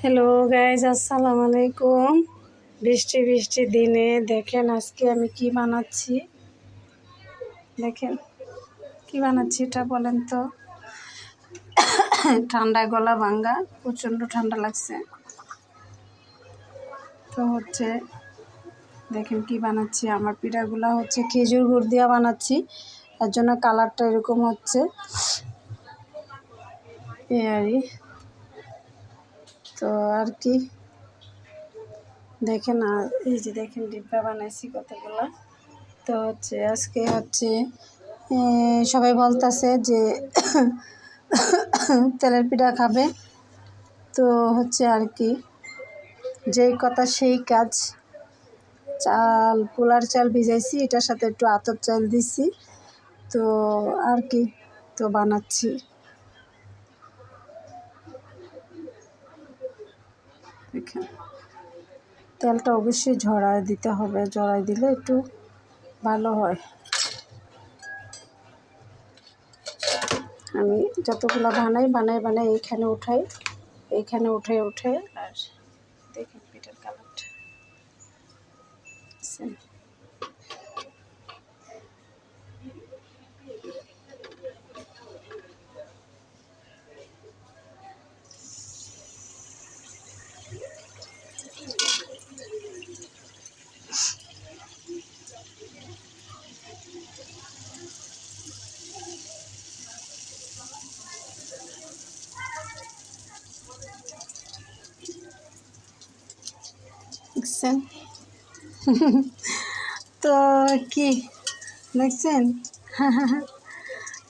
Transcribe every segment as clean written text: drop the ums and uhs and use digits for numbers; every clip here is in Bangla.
হ্যালো গাইজ, আসসালামু আলাইকুম। বৃষ্টি বৃষ্টি দিনে দেখেন আজকে আমি কি বানাচ্ছি। দেখেন কি বানাচ্ছি, এটা বলেন তো। ঠান্ডায় গলা ভাঙ্গা, প্রচণ্ড ঠান্ডা লাগছে। তো দেখেন কি বানাচ্ছি। আমার পিঠাগুলো খেজুর গুড় দিয়ে বানাচ্ছি, তার জন্য কালারটা এরকম হচ্ছে। তো আর কি দেখেন, আর এই যে দেখেন ডিব্বা বানাইছি কতগুলো। তো আজকে সবাই বলতেছে যে তেলের পিঠা খাবে। তো আর কি যেই কথা সেই কাজ। পোলার চাল ভিজাইছি, এটার সাথে একটু আতপ চাল দিছি। তো আর কি তো বানাচ্ছি। দেখেন তেলটা অবশ্যই ঝরায় দিতে হবে, ঝরাই দিলে একটু ভালো হয়। আমি যতগুলো বানাই এইখানে উঠাই আর দেখেন পিঠার কালারটা। দেখছেন তো কি দেখছেন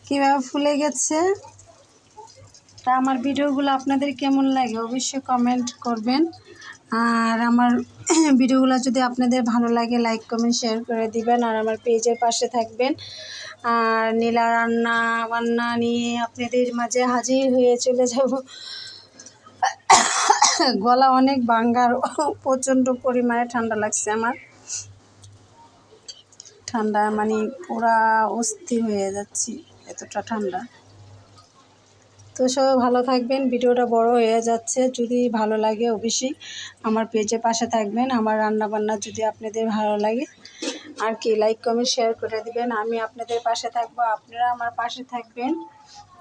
কীভাবে ফুলে গেছে। তা আমার ভিডিওগুলো আপনাদের কেমন লাগে অবশ্যই কমেন্ট করবেন। আর আমার ভিডিওগুলো যদি আপনাদের ভালো লাগে লাইক কমেন্ট শেয়ার করে দিবেন, আর আমার পেজের পাশে থাকবেন। আর নীলা রান্না বান্না নিয়ে আপনাদের মাঝে হাজির হয়ে চলে যাব। গলা অনেক ভাঙ্গার, প্রচণ্ড পরিমাণে ঠান্ডা লাগছে আমার। ঠান্ডা মানে পুরা অস্থির হয়ে যাচ্ছি, এতটা ঠান্ডা। তো সবাই ভালো থাকবেন। ভিডিওটা বড় হয়ে যাচ্ছে, যদি ভালো লাগে অবশ্যই আমার পেজের পাশে থাকবেন। আমার রান্না বান্না যদি আপনাদের ভালো লাগে আর কি লাইক কমেন্ট শেয়ার করে দিবেন। আমি আপনাদের পাশে থাকবো, আপনারা আমার পাশে থাকবেন।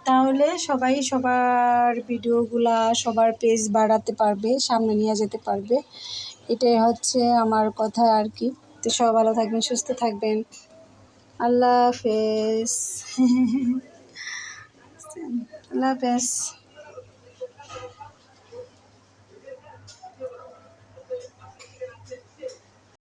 তাহলে সবাই সবার ভিডিওগুলা সবার পেজ বাড়াতে পারবে, সামনে নিয়ে যেতে পারবে। এটাই আমার কথা আর কি। তো সবাই ভালো থাকবেন, সুস্থ থাকবেন। আল্লাহ হাফেজ। আল্লাহ হাফেজ।